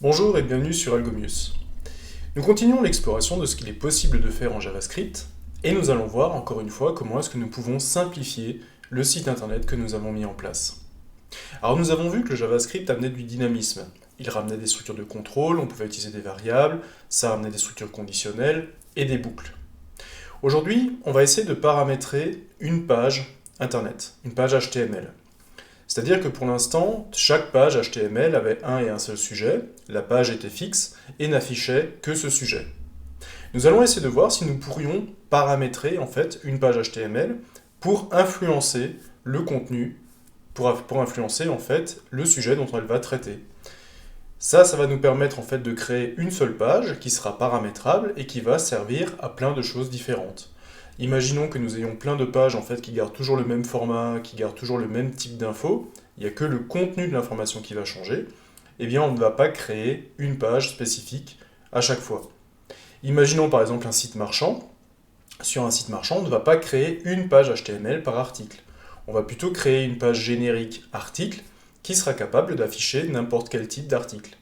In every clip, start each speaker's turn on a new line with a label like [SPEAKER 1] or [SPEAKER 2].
[SPEAKER 1] Bonjour et bienvenue sur Algomius. Nous continuons l'exploration de ce qu'il est possible de faire en JavaScript et nous allons voir encore une fois comment est-ce que nous pouvons simplifier le site internet que nous avons mis en place. Alors nous avons vu que le JavaScript amenait du dynamisme. Il ramenait des structures de contrôle, on pouvait utiliser des variables, ça ramenait des structures conditionnelles et des boucles. Aujourd'hui, on va essayer de paramétrer une page internet, une page HTML. C'est-à-dire que pour l'instant, chaque page HTML avait un et un seul sujet, la page était fixe et n'affichait que ce sujet. Nous allons essayer de voir si nous pourrions paramétrer en fait une page HTML pour influencer le contenu, pour influencer en fait le sujet dont elle va traiter. Ça va nous permettre en fait de créer une seule page qui sera paramétrable et qui va servir à plein de choses différentes. Imaginons que nous ayons plein de pages en fait qui gardent toujours le même format, qui gardent toujours le même type d'infos, il n'y a que le contenu de l'information qui va changer, eh bien on ne va pas créer une page spécifique à chaque fois. Imaginons par exemple un site marchand. Sur un site marchand, on ne va pas créer une page HTML par article. On va plutôt créer une page générique article qui sera capable d'afficher n'importe quel type d'article.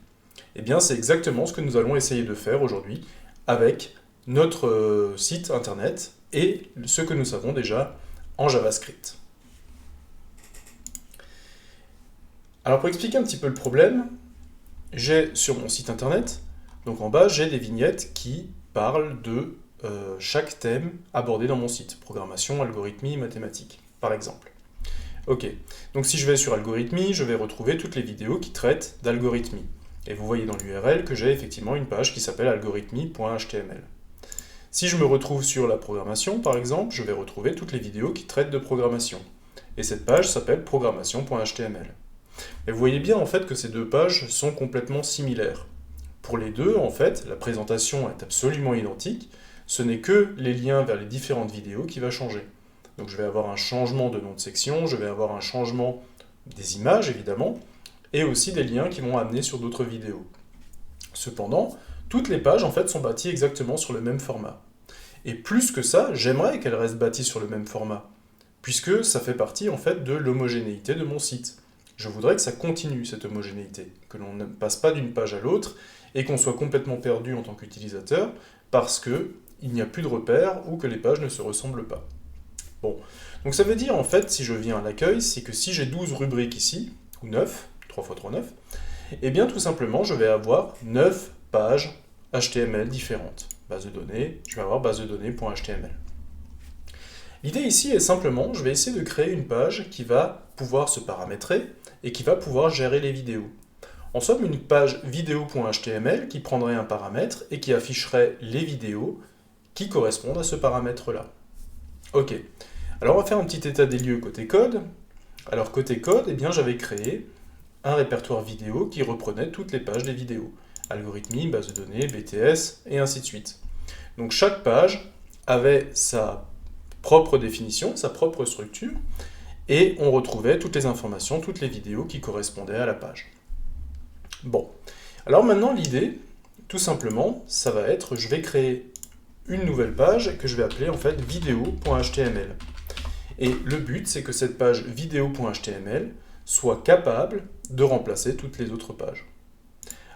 [SPEAKER 1] Eh bien c'est exactement ce que nous allons essayer de faire aujourd'hui avec notre site internet et ce que nous savons déjà en JavaScript. Alors pour expliquer un petit peu le problème, j'ai sur mon site internet, donc en bas, j'ai des vignettes qui parlent de chaque thème abordé dans mon site. Programmation, algorithmie, mathématiques, par exemple. Ok, donc si je vais sur algorithmie, je vais retrouver toutes les vidéos qui traitent d'algorithmie. Et vous voyez dans l'URL que j'ai effectivement une page qui s'appelle algorithmie.html. Si je me retrouve sur la programmation, par exemple, je vais retrouver toutes les vidéos qui traitent de programmation. Et cette page s'appelle programmation.html. Et vous voyez bien en fait que ces deux pages sont complètement similaires. Pour les deux, en fait, la présentation est absolument identique, ce n'est que les liens vers les différentes vidéos qui va changer. Donc je vais avoir un changement de nom de section, je vais avoir un changement des images évidemment, et aussi des liens qui vont amener sur d'autres vidéos. Cependant, toutes les pages en fait sont bâties exactement sur le même format. Et plus que ça, j'aimerais qu'elles restent bâties sur le même format, puisque ça fait partie en fait de l'homogénéité de mon site. Je voudrais que ça continue cette homogénéité, que l'on ne passe pas d'une page à l'autre et qu'on soit complètement perdu en tant qu'utilisateur parce qu'il n'y a plus de repères ou que les pages ne se ressemblent pas. Bon, donc ça veut dire en fait, si je viens à l'accueil, c'est que si j'ai 12 rubriques ici, ou 9, 3 x 3, 9, eh bien tout simplement je vais avoir 9 pages HTML différentes. Base de données, je vais avoir base de données.html. L'idée ici est simplement, je vais essayer de créer une page qui va pouvoir se paramétrer et qui va pouvoir gérer les vidéos. En somme, une page vidéo.html qui prendrait un paramètre et qui afficherait les vidéos qui correspondent à ce paramètre-là. Ok, alors on va faire un petit état des lieux côté code. Alors côté code, eh bien, j'avais créé un répertoire vidéo qui reprenait toutes les pages des vidéos. Algorithmie, base de données, BTS, et ainsi de suite. Donc chaque page avait sa propre définition, sa propre structure, et on retrouvait toutes les informations, toutes les vidéos qui correspondaient à la page. Bon, alors maintenant l'idée, tout simplement, ça va être, je vais créer une nouvelle page que je vais appeler en fait vidéo.html. Et le but, c'est que cette page vidéo.html soit capable de remplacer toutes les autres pages.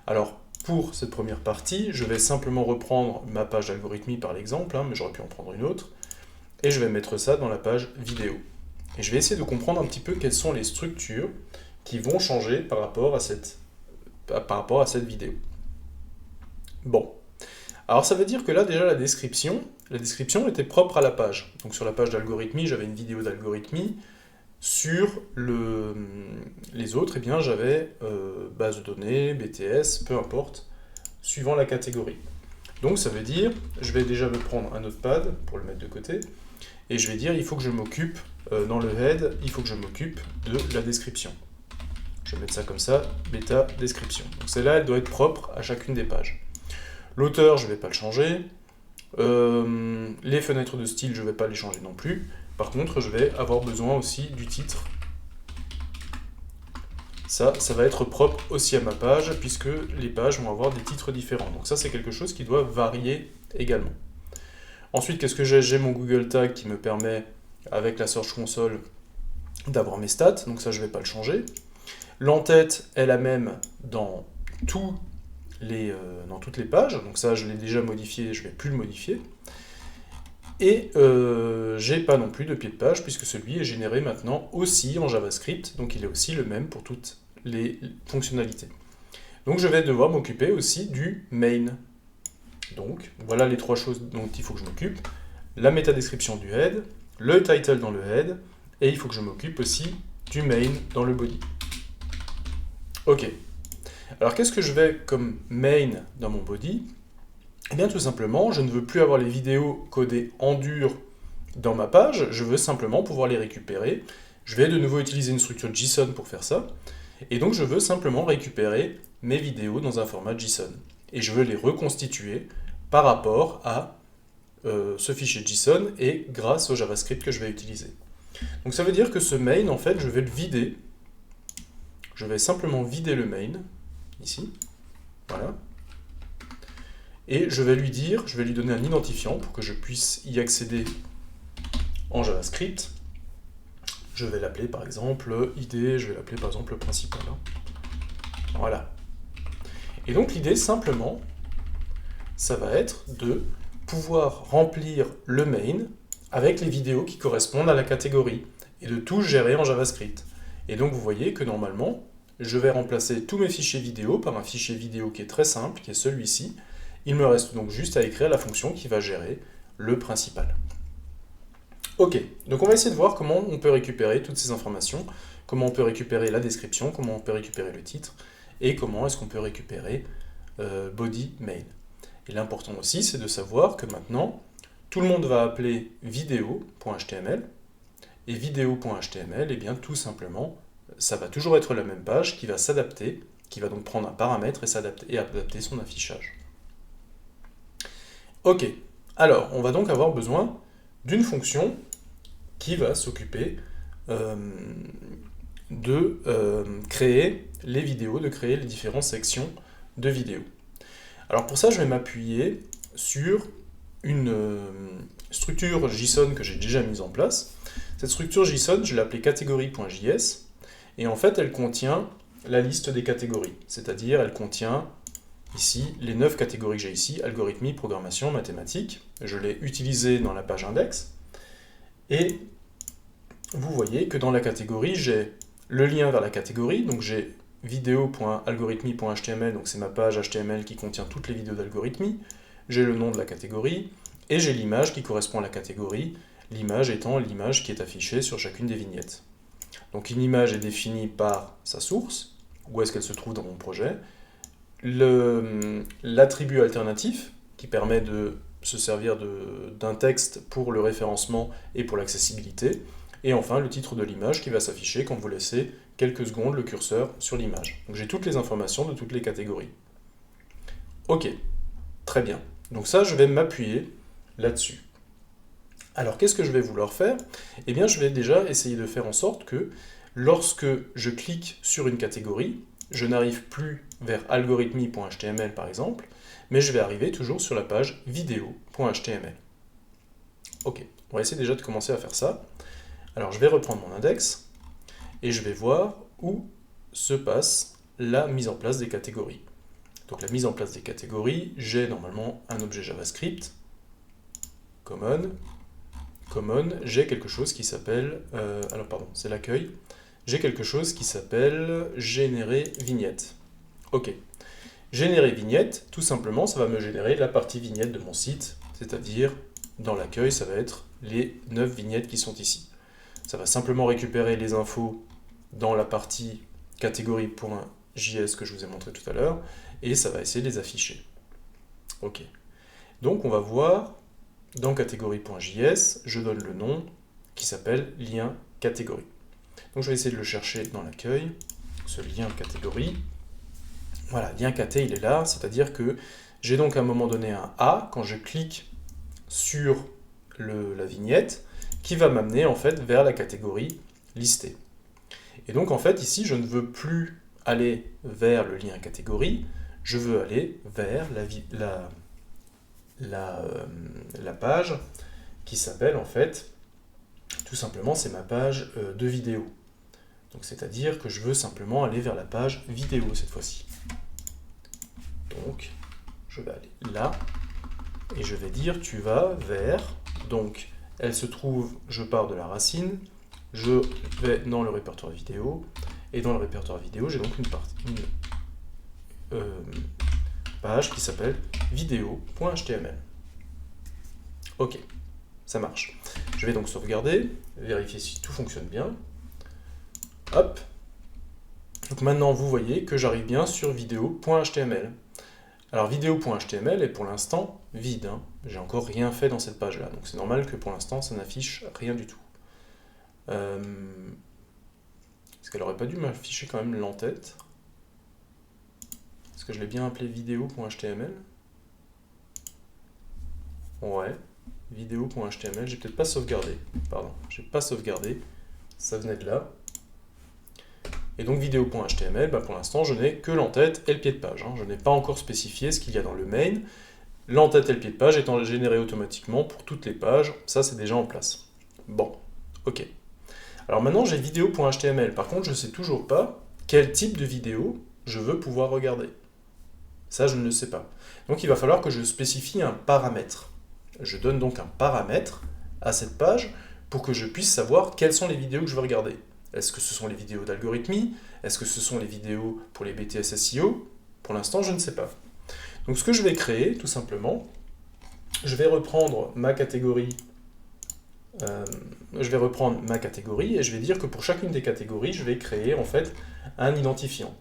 [SPEAKER 1] Alors, pour cette première partie, je vais simplement reprendre ma page d'algorithmie par l'exemple, mais j'aurais pu en prendre une autre, et je vais mettre ça dans la page vidéo. Et je vais essayer de comprendre un petit peu quelles sont les structures qui vont changer par rapport à cette vidéo. Bon, alors ça veut dire que là déjà la description était propre à la page. Donc sur la page d'algorithmie, j'avais une vidéo d'algorithmie. Sur les autres, eh bien j'avais base de données, BTS, peu importe, suivant la catégorie. Donc ça veut dire, je vais déjà me prendre un notepad pour le mettre de côté, et je vais dire, il faut que je m'occupe, dans le head, il faut que je m'occupe de la description. Je vais mettre ça comme ça, bêta description. Donc celle-là, elle doit être propre à chacune des pages. L'auteur, je ne vais pas le changer. Les fenêtres de style, je ne vais pas les changer non plus. Par contre, je vais avoir besoin aussi du titre. Ça va être propre aussi à ma page, puisque les pages vont avoir des titres différents. Donc ça, c'est quelque chose qui doit varier également. Ensuite, qu'est-ce que j'ai? J'ai mon Google Tag qui me permet, avec la Search Console, d'avoir mes stats. Donc ça, je ne vais pas le changer. L'entête est la même dans tous dans toutes les pages. Donc ça, je l'ai déjà modifié, je ne vais plus le modifier. Et j'ai pas non plus de pied de page, puisque celui est généré maintenant aussi en JavaScript, donc il est aussi le même pour toutes les fonctionnalités. Donc je vais devoir m'occuper aussi du main. Donc voilà les trois choses dont il faut que je m'occupe. La métadescription du head, le title dans le head, et il faut que je m'occupe aussi du main dans le body. Ok. Alors qu'est-ce que je vais comme main dans mon body? Eh bien tout simplement, je ne veux plus avoir les vidéos codées en dur dans ma page, je veux simplement pouvoir les récupérer. Je vais de nouveau utiliser une structure JSON pour faire ça. Et donc je veux simplement récupérer mes vidéos dans un format JSON. Et je veux les reconstituer par rapport à ce fichier JSON et grâce au JavaScript que je vais utiliser. Donc ça veut dire que ce main, en fait, je vais le vider. Je vais simplement vider le main, ici. Voilà. Et je vais lui dire, je vais lui donner un identifiant pour que je puisse y accéder en JavaScript. Je vais l'appeler par exemple ID, je vais l'appeler par exemple principal. Voilà. Et donc l'idée simplement, ça va être de pouvoir remplir le main avec les vidéos qui correspondent à la catégorie et de tout gérer en JavaScript. Et donc vous voyez que normalement, je vais remplacer tous mes fichiers vidéo par un fichier vidéo qui est très simple, qui est celui-ci. Il me reste donc juste à écrire la fonction qui va gérer le principal. Ok, donc on va essayer de voir comment on peut récupérer toutes ces informations, comment on peut récupérer la description, comment on peut récupérer le titre, et comment est-ce qu'on peut récupérer body main. Et l'important aussi, c'est de savoir que maintenant, tout le monde va appeler vidéo.html, et vidéo.html, et bien tout simplement, ça va toujours être la même page qui va s'adapter, qui va donc prendre un paramètre et adapter son affichage. Ok, alors on va donc avoir besoin d'une fonction qui va s'occuper de créer les vidéos, de créer les différentes sections de vidéos. Alors pour ça, je vais m'appuyer sur une structure JSON que j'ai déjà mise en place. Cette structure JSON, je l'ai appelée catégorie.js, et en fait, elle contient la liste des catégories, c'est-à-dire elle contient ici les 9 catégories que j'ai ici, algorithmie, programmation, mathématiques. Je l'ai utilisé dans la page index, et vous voyez que dans la catégorie, j'ai le lien vers la catégorie, donc j'ai vidéo.algorithmie.html, donc c'est ma page HTML qui contient toutes les vidéos d'algorithmie, j'ai le nom de la catégorie, et j'ai l'image qui correspond à la catégorie, l'image étant l'image qui est affichée sur chacune des vignettes. Donc une image est définie par sa source, où est-ce qu'elle se trouve dans mon projet, l'attribut alternatif, qui permet de se servir d'un texte pour le référencement et pour l'accessibilité, et enfin le titre de l'image qui va s'afficher quand vous laissez quelques secondes le curseur sur l'image. Donc j'ai toutes les informations de toutes les catégories. Ok, très bien. Donc ça, je vais m'appuyer là-dessus. Alors qu'est-ce que je vais vouloir faire? Eh bien, je vais déjà essayer de faire en sorte que lorsque je clique sur une catégorie, je n'arrive plus vers algorithmie.html par exemple, mais je vais arriver toujours sur la page vidéo.html. Ok, on va essayer déjà de commencer à faire ça. Alors je vais reprendre mon index, et je vais voir où se passe la mise en place des catégories. Donc la mise en place des catégories, j'ai normalement un objet JavaScript, common, j'ai quelque chose qui s'appelle, alors pardon, c'est l'accueil, j'ai quelque chose qui s'appelle générer vignette. Ok, générer vignette, tout simplement, ça va me générer la partie vignette de mon site, c'est-à-dire dans l'accueil, ça va être les 9 vignettes qui sont ici. Ça va simplement récupérer les infos dans la partie catégorie.js que je vous ai montré tout à l'heure, et ça va essayer de les afficher. Ok. Donc on va voir, dans catégorie.js, je donne le nom qui s'appelle lien catégorie. Donc je vais essayer de le chercher dans l'accueil, ce lien catégorie. Voilà, lien caté, il est là, c'est-à-dire que j'ai donc à un moment donné un A quand je clique sur la vignette, qui va m'amener en fait vers la catégorie listée. Et donc en fait ici je ne veux plus aller vers le lien catégorie, je veux aller vers la page qui s'appelle en fait, tout simplement c'est ma page de vidéo. Donc c'est-à-dire que je veux simplement aller vers la page vidéo cette fois-ci. Donc, je vais aller là, et je vais dire tu vas vers, donc elle se trouve, je pars de la racine, je vais dans le répertoire vidéo, et dans le répertoire vidéo, j'ai donc une page qui s'appelle vidéo.html. Ok, ça marche. Je vais donc sauvegarder, vérifier si tout fonctionne bien. Hop. Donc maintenant, vous voyez que j'arrive bien sur vidéo.html. Alors vidéo.html est pour l'instant vide. J'ai encore rien fait dans cette page-là. Donc c'est normal que pour l'instant, ça n'affiche rien du tout. Est-ce qu'elle aurait pas dû m'afficher quand même l'entête? Est-ce que je l'ai bien appelé vidéo.html? Ouais, vidéo.html, j'ai peut-être pas sauvegardé. Pardon, j'ai pas sauvegardé. Ça venait de là. Et donc vidéo.html, pour l'instant, je n'ai que l'entête et le pied de page. Je n'ai pas encore spécifié ce qu'il y a dans le main. L'entête et le pied de page étant générés automatiquement pour toutes les pages. Ça, c'est déjà en place. Bon, ok. Alors maintenant, j'ai vidéo.html. Par contre, je ne sais toujours pas quel type de vidéo je veux pouvoir regarder. Ça, je ne le sais pas. Donc il va falloir que je spécifie un paramètre. Je donne donc un paramètre à cette page pour que je puisse savoir quelles sont les vidéos que je veux regarder. Est-ce que ce sont les vidéos d'algorithmie? Est-ce que ce sont les vidéos pour les BTS SEO? Pour l'instant, je ne sais pas. Donc ce que je vais créer, tout simplement, je vais reprendre ma catégorie. Et je vais dire que pour chacune des catégories, je vais créer en fait un identifiant.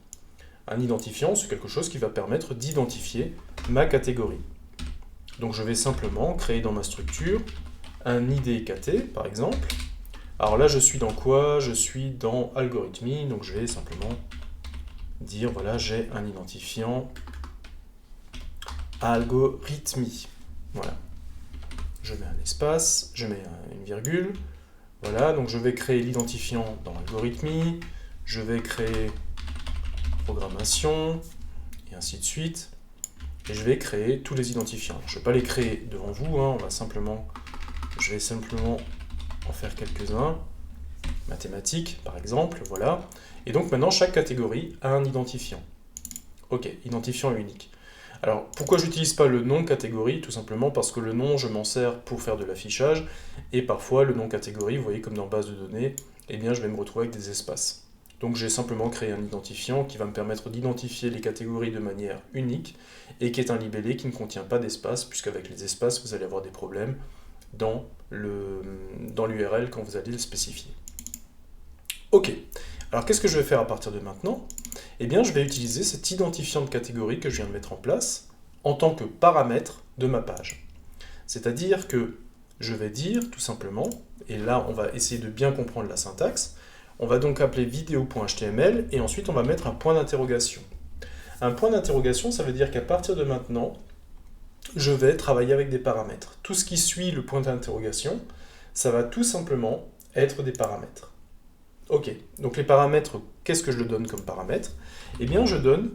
[SPEAKER 1] Un identifiant, c'est quelque chose qui va permettre d'identifier ma catégorie. Donc je vais simplement créer dans ma structure un ID KT, par exemple. Alors là, je suis dans quoi? Je suis dans algorithmie, donc je vais simplement dire, voilà, j'ai un identifiant algorithmie. Voilà. Je mets un espace, je mets une virgule. Voilà, donc je vais créer l'identifiant dans algorithmie, je vais créer programmation, et ainsi de suite. Et je vais créer tous les identifiants. Je ne vais pas les créer devant vous, je vais simplement en faire quelques-uns. Mathématiques, par exemple, voilà. Et donc maintenant, chaque catégorie a un identifiant. Ok, identifiant unique. Alors, pourquoi je n'utilise pas le nom catégorie? Tout simplement parce que le nom, je m'en sers pour faire de l'affichage, et parfois, le nom catégorie, vous voyez, comme dans base de données, eh bien, je vais me retrouver avec des espaces. Donc, j'ai simplement créé un identifiant qui va me permettre d'identifier les catégories de manière unique, et qui est un libellé qui ne contient pas d'espace, puisqu'avec les espaces, vous allez avoir des problèmes dans l'URL quand vous allez le spécifier. Ok, alors qu'est-ce que je vais faire à partir de maintenant? Eh bien, je vais utiliser cet identifiant de catégorie que je viens de mettre en place en tant que paramètre de ma page. C'est-à-dire que je vais dire tout simplement, et là on va essayer de bien comprendre la syntaxe, on va donc appeler vidéo.html et ensuite on va mettre un point d'interrogation. Un point d'interrogation, ça veut dire qu'à partir de maintenant, je vais travailler avec des paramètres. Tout ce qui suit le point d'interrogation, ça va tout simplement être des paramètres. Ok, donc les paramètres, qu'est-ce que je donne comme paramètre? Eh bien, je donne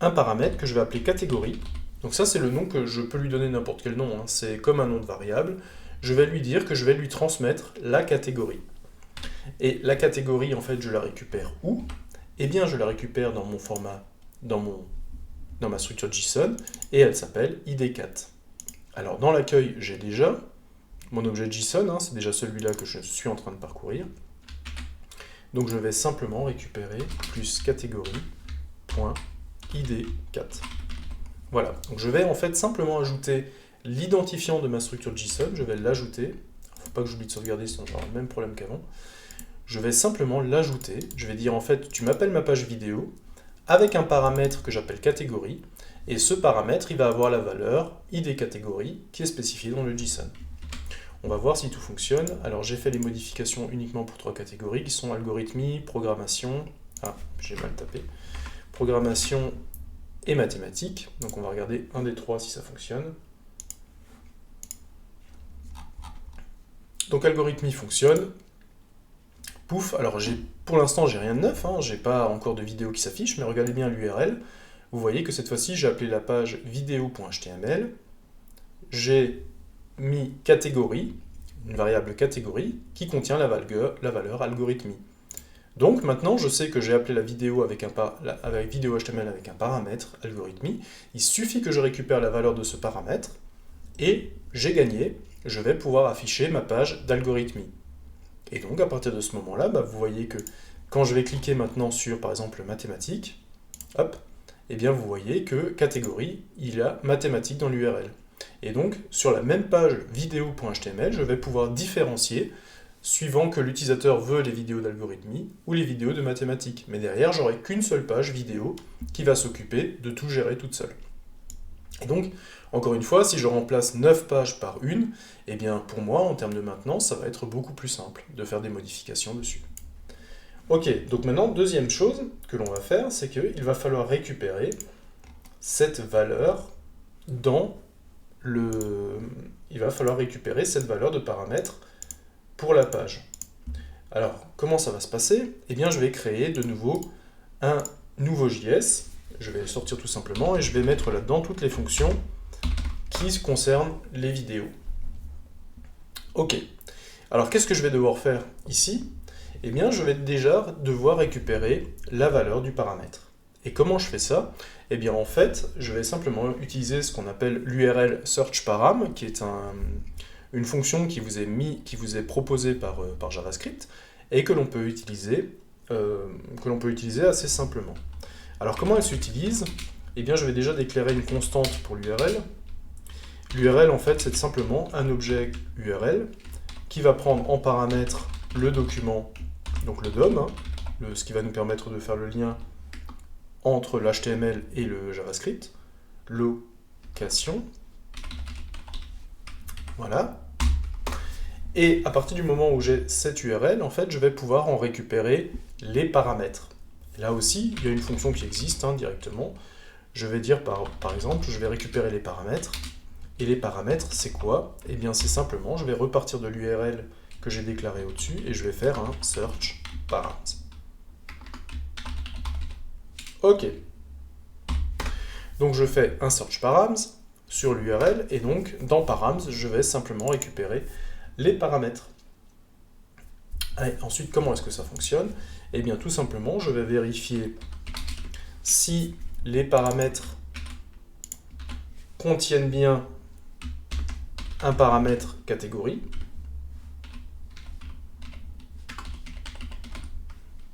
[SPEAKER 1] un paramètre que je vais appeler catégorie. Donc ça, c'est le nom que je peux lui donner n'importe quel nom, c'est comme un nom de variable. Je vais lui dire que je vais lui transmettre la catégorie. Et la catégorie, en fait, je la récupère où? Eh bien, je la récupère dans mon format, dans ma structure JSON, et elle s'appelle id4. Alors, dans l'accueil, j'ai déjà mon objet JSON, c'est déjà celui-là que je suis en train de parcourir. Donc je vais simplement récupérer plus catégorie.id4. Voilà, donc je vais en fait simplement ajouter l'identifiant de ma structure JSON, je vais l'ajouter. Il ne faut pas que j'oublie de sauvegarder, sinon j'aurai le même problème qu'avant. Je vais simplement l'ajouter, je vais dire en fait, tu m'appelles ma page vidéo, avec un paramètre que j'appelle catégorie, et ce paramètre, il va avoir la valeur id catégorie qui est spécifiée dans le JSON. On va voir si tout fonctionne. Alors j'ai fait les modifications uniquement pour 3 catégories qui sont algorithmie, programmation, j'ai mal tapé, programmation et mathématiques. Donc on va regarder un des 3 si ça fonctionne. Donc algorithmie fonctionne. Pouf, alors pour l'instant j'ai rien de neuf, j'ai pas encore de vidéo qui s'affiche, mais regardez bien l'URL. Vous voyez que cette fois-ci j'ai appelé la page vidéo.html. J'ai mis catégorie, une variable catégorie, qui contient la valeur algorithmie. Donc maintenant, je sais que j'ai appelé la vidéo avec vidéo HTML avec un paramètre algorithmie. Il suffit que je récupère la valeur de ce paramètre et j'ai gagné. Je vais pouvoir afficher ma page d'algorithmie. Et donc à partir de ce moment-là, vous voyez que quand je vais cliquer maintenant sur par exemple mathématiques, hop, et bien vous voyez que catégorie, il y a mathématiques dans l'URL. Et donc sur la même page vidéo.html, je vais pouvoir différencier suivant que l'utilisateur veut les vidéos d'algorithmie ou les vidéos de mathématiques. Mais derrière, j'aurai qu'une seule page vidéo qui va s'occuper de tout gérer toute seule. Et donc, encore une fois, si je remplace 9 pages par une, eh bien pour moi, en termes de maintenance, ça va être beaucoup plus simple de faire des modifications dessus. Ok, donc maintenant, deuxième chose que l'on va faire, c'est qu'il va falloir récupérer cette valeur dans le... Il va falloir récupérer cette valeur de paramètre pour la page. Alors, comment ça va se passer? Eh bien, je vais créer de nouveau un nouveau JS. Je vais le sortir tout simplement et je vais mettre là-dedans toutes les fonctions qui concernent les vidéos. Ok. Alors, qu'est-ce que je vais devoir faire ici? Eh bien, je vais déjà devoir récupérer la valeur du paramètre. Et comment je fais ça? Eh bien, en fait, je vais simplement utiliser ce qu'on appelle l'URL search_param, qui est une fonction qui vous est proposée par JavaScript et que l'on peut utiliser assez simplement. Alors comment elle s'utilise? Eh bien je vais déjà déclarer une constante pour l'URL. L'URL en fait c'est simplement un objet URL qui va prendre en paramètre le document, donc le DOM, ce qui va nous permettre de faire le lien entre l'HTML et le JavaScript, location, voilà. Et à partir du moment où j'ai cette URL, en fait, je vais pouvoir en récupérer les paramètres. Et là aussi, il y a une fonction qui existe directement. Je vais dire, par exemple, je vais récupérer les paramètres. Et les paramètres, c'est quoi? Eh bien, c'est simplement, je vais repartir de l'URL que j'ai déclaré au-dessus et je vais faire un search params. Ok. Donc, je fais un search params sur l'URL et donc, dans params, je vais simplement récupérer les paramètres. Allez, ensuite, comment est-ce que ça fonctionne? Eh bien, tout simplement, je vais vérifier si les paramètres contiennent bien un paramètre catégorie.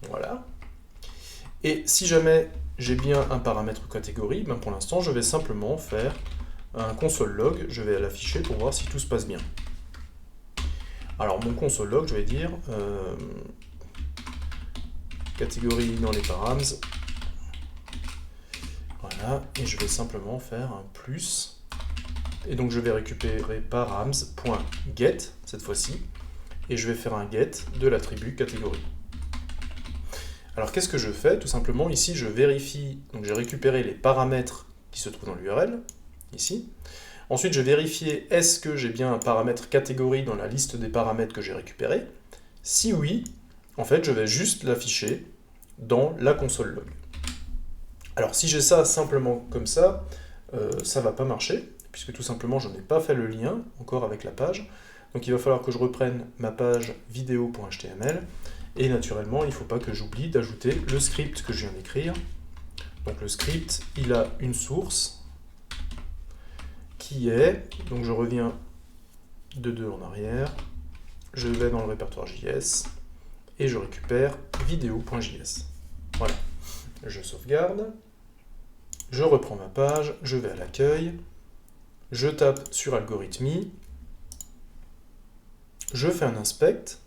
[SPEAKER 1] Voilà. Et si jamais j'ai bien un paramètre catégorie, pour l'instant, je vais simplement faire un console log. Je vais l'afficher pour voir si tout se passe bien. Alors mon console log, je vais dire catégorie dans les params. Voilà, et je vais simplement faire un plus. Et donc je vais récupérer params.get cette fois-ci. Et je vais faire un get de l'attribut catégorie. Alors qu'est-ce que je fais? Tout simplement ici je vérifie, donc j'ai récupéré les paramètres qui se trouvent dans l'URL, ici. Ensuite, je vais vérifier est-ce que j'ai bien un paramètre catégorie dans la liste des paramètres que j'ai récupérés. Si oui, en fait, je vais juste l'afficher dans la console log. Alors, si j'ai ça simplement comme ça ne va pas marcher, puisque tout simplement, je n'ai pas fait le lien encore avec la page. Donc, il va falloir que je reprenne ma page vidéo.html. Et naturellement, il ne faut pas que j'oublie d'ajouter le script que je viens d'écrire. Donc, le script, il a une source qui est, donc je reviens de 2 en arrière, je vais dans le répertoire JS et je récupère vidéo.js. Voilà, je sauvegarde, je reprends ma page, je vais à l'accueil, je tape sur algorithmie, je fais un inspect.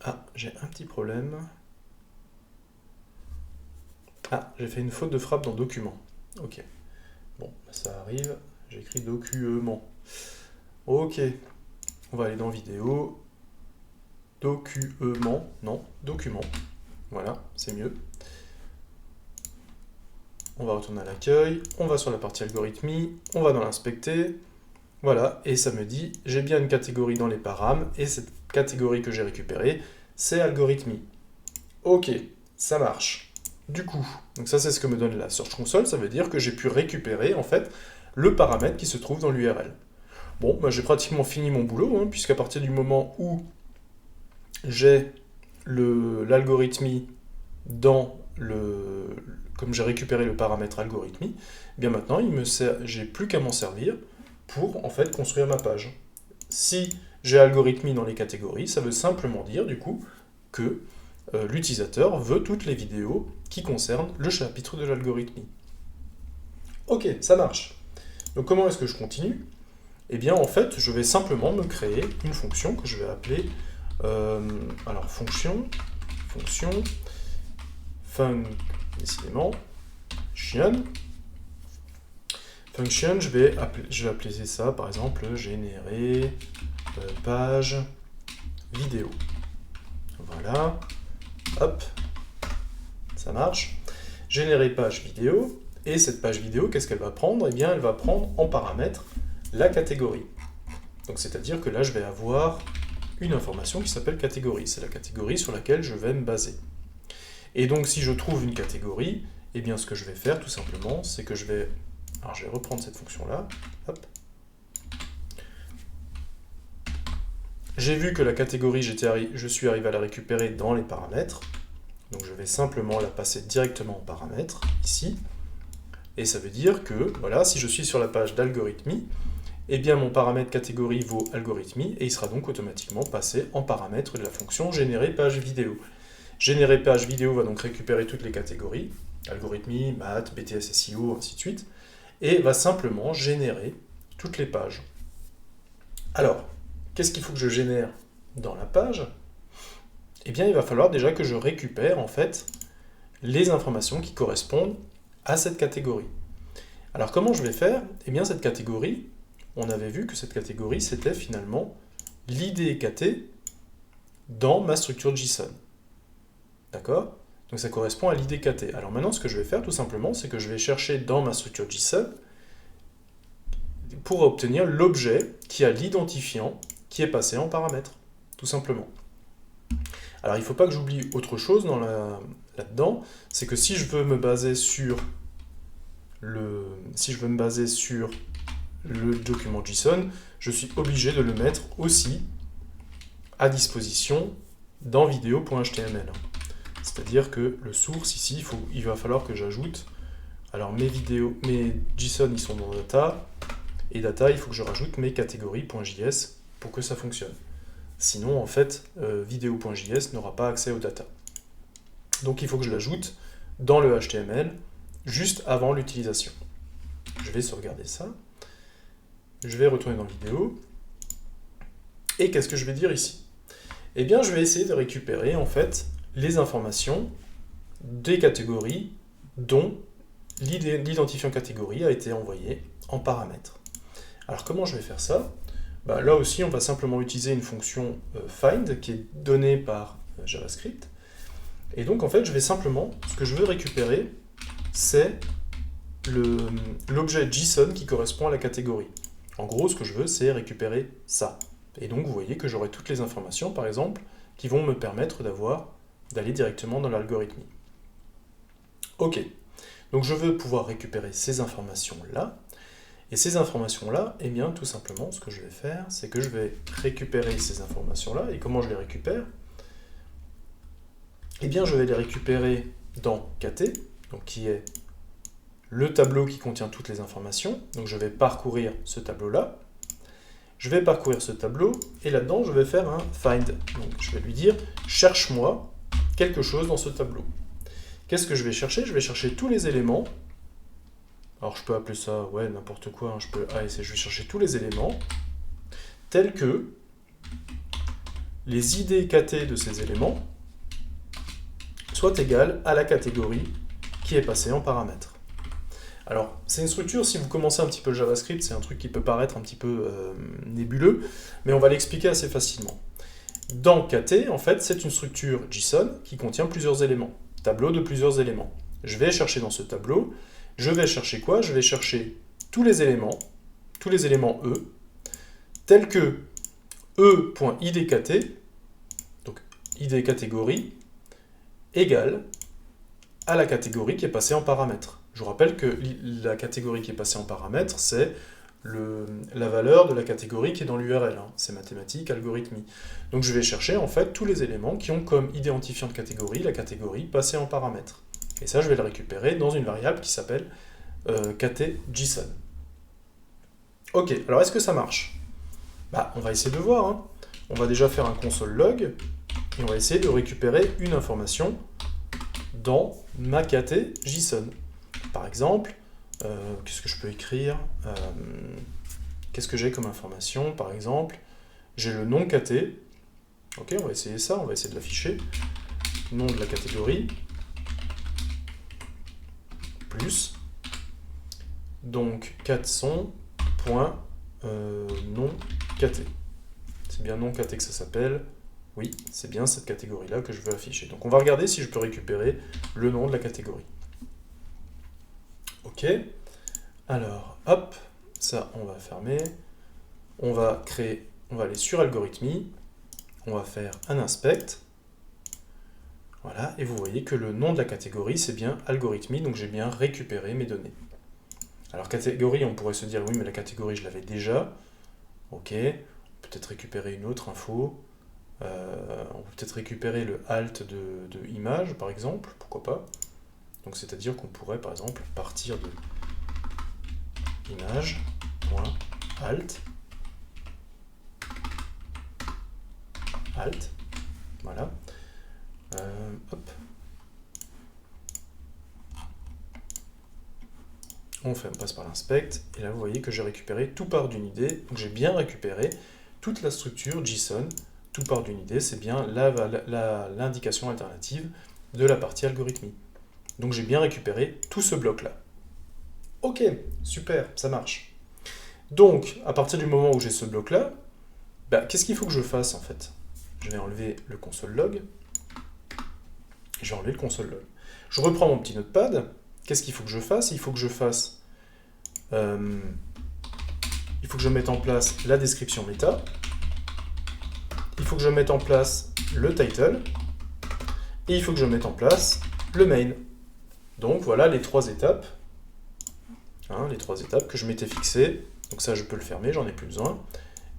[SPEAKER 1] Ah, j'ai un petit problème. Ah, j'ai fait une faute de frappe dans document. Ok, bon, ça arrive. J'ai écrit document. Ok, on va aller dans vidéo. Document, non, document. Voilà, c'est mieux. On va retourner à l'accueil, on va sur la partie algorithmie, on va dans l'inspecter. Voilà, et ça me dit, j'ai bien une catégorie dans les params, et cette catégorie que j'ai récupérée, c'est algorithmie. Ok, ça marche. Du coup, donc ça c'est ce que me donne la Search Console, ça veut dire que j'ai pu récupérer en fait le paramètre qui se trouve dans l'URL. Bon, j'ai pratiquement fini mon boulot, puisqu'à partir du moment où j'ai l'algorithmie comme j'ai récupéré le paramètre algorithmie, eh bien maintenant j'ai plus qu'à m'en servir pour en fait construire ma page. Si j'ai algorithmie dans les catégories, ça veut simplement dire du coup que l'utilisateur veut toutes les vidéos qui concernent le chapitre de l'algorithmie. Ok, ça marche. Donc comment est-ce que je continue? Eh bien en fait, je vais simplement me créer une fonction que je vais appeler fonction, décidément, function, je vais appeler ça par exemple générer page vidéo. Voilà, hop, ça marche. Générer page vidéo, et cette page vidéo, qu'est-ce qu'elle va prendre? Eh bien, elle va prendre en paramètre la catégorie. Donc, c'est-à-dire que là, je vais avoir une information qui s'appelle catégorie. C'est la catégorie sur laquelle je vais me baser. Et donc, si je trouve une catégorie, eh bien, ce que je vais faire, tout simplement, c'est que je vais reprendre cette fonction-là. Hop. J'ai vu que la catégorie, je suis arrivé à la récupérer dans les paramètres. Donc, je vais simplement la passer directement en paramètres, ici. Et ça veut dire que, voilà, si je suis sur la page d'algorithmie, eh bien mon paramètre catégorie vaut algorithmie, et il sera donc automatiquement passé en paramètre de la fonction générer page vidéo. Générer page vidéo va donc récupérer toutes les catégories, algorithmie, maths, BTS, SEO, ainsi de suite, et va simplement générer toutes les pages. Alors, qu'est-ce qu'il faut que je génère dans la page? Eh bien, il va falloir déjà que je récupère, en fait, les informations qui correspondent à cette catégorie. Alors, comment je vais faire? Eh bien, cette catégorie, on avait vu que cette catégorie, c'était finalement l'IDKT dans ma structure JSON. D'accord? Donc, ça correspond à l'IDKT. Alors maintenant, ce que je vais faire, tout simplement, c'est que je vais chercher dans ma structure JSON pour obtenir l'objet qui a l'identifiant qui est passé en paramètre, tout simplement. Alors, il ne faut pas que j'oublie autre chose là-dedans, c'est que si je veux me baser sur le document JSON, je suis obligé de le mettre aussi à disposition dans vidéo.html. C'est-à-dire que le source ici, il va falloir que j'ajoute, alors mes JSON ils sont dans data, et data, il faut que je rajoute mes catégories.js pour que ça fonctionne. Sinon, en fait, vidéo.js n'aura pas accès aux data. Donc il faut que je l'ajoute dans le HTML juste avant l'utilisation. Je vais sauvegarder ça. Je vais retourner dans vidéo. Et qu'est-ce que je vais dire ici? Eh bien, je vais essayer de récupérer, en fait, les informations des catégories dont l'identifiant catégorie a été envoyé en paramètre. Alors, comment je vais faire ça? Là aussi, on va simplement utiliser une fonction find qui est donnée par JavaScript. Et donc, en fait, ce que je veux récupérer, c'est l'objet JSON qui correspond à la catégorie. En gros, ce que je veux, c'est récupérer ça. Et donc, vous voyez que j'aurai toutes les informations, par exemple, qui vont me permettre d'aller directement dans l'algorithmie. Ok. Donc, je veux pouvoir récupérer ces informations-là. Et ces informations-là, eh bien, tout simplement, ce que je vais faire, c'est que je vais récupérer ces informations-là. Et comment je les récupère? Eh bien, je vais les récupérer dans KT, donc qui est le tableau qui contient toutes les informations. Donc, je vais parcourir ce tableau-là. Je vais parcourir ce tableau, et là-dedans, je vais faire un find. Donc, je vais lui dire, cherche-moi quelque chose dans ce tableau. Qu'est-ce que je vais chercher? Je vais chercher tous les éléments. Alors, je peux appeler ça, ouais, n'importe quoi. Je vais chercher tous les éléments, tels que les ID KT de ces éléments soient égales à la catégorie qui est passée en paramètre. Alors, c'est une structure, si vous commencez un petit peu le JavaScript, c'est un truc qui peut paraître un petit peu nébuleux, mais on va l'expliquer assez facilement. Dans KT, en fait, c'est une structure JSON qui contient plusieurs éléments, tableau de plusieurs éléments. Je vais chercher dans ce tableau, je vais chercher quoi? Je vais chercher tous les éléments E, tels que E.idKT, donc ID catégorie, égale à la catégorie qui est passée en paramètre. Je vous rappelle que la catégorie qui est passée en paramètre, c'est la valeur de la catégorie qui est dans l'URL. Hein. C'est mathématiques, algorithmie. Donc je vais chercher en fait tous les éléments qui ont comme identifiant de catégorie la catégorie passée en paramètre. Et ça, je vais le récupérer dans une variable qui s'appelle kt.json. Ok, alors est-ce que ça marche? Bah, on va essayer de voir. Hein. On va déjà faire un console log et on va essayer de récupérer une information dans ma kt.json. Par exemple, qu'est-ce que je peux écrire? Qu'est-ce que j'ai comme information? Par exemple, j'ai le nom kt. Ok, on va essayer ça, on va essayer de l'afficher. Nom de la catégorie. Plus. Donc, 400. nom kt. C'est bien nom kt que ça s'appelle. Oui, c'est bien cette catégorie-là que je veux afficher. Donc on va regarder si je peux récupérer le nom de la catégorie. Ok. Alors, hop, ça on va fermer. On va aller sur algorithmie. On va faire un inspect. Voilà, et vous voyez que le nom de la catégorie, c'est bien algorithmie, donc j'ai bien récupéré mes données. Alors catégorie, on pourrait se dire, oui, mais la catégorie, je l'avais déjà. Ok, peut-être récupérer une autre info. On peut peut-être récupérer le alt de image, par exemple, pourquoi pas. Donc c'est-à-dire qu'on pourrait, par exemple, partir de image.alt. Alt, voilà. Hop. On passe par l'inspect, et là vous voyez que j'ai récupéré tout part d'une idée, donc j'ai bien récupéré toute la structure JSON, tout part d'une idée, c'est bien l'indication alternative de la partie algorithmie. Donc j'ai bien récupéré tout ce bloc-là. Ok, super, ça marche. Donc, à partir du moment où j'ai ce bloc-là, bah, qu'est-ce qu'il faut que je fasse en fait? Je vais enlever le console log, et je vais enlever le console log. Je reprends mon petit notepad. Qu'est-ce qu'il faut que je fasse? Il faut que je fasse... il faut que je mette en place la description méta. Il faut que je mette en place le title. Et il faut que je mette en place le main. Donc voilà les trois étapes. Hein, les trois étapes que je m'étais fixées. Donc ça, je peux le fermer, j'en ai plus besoin.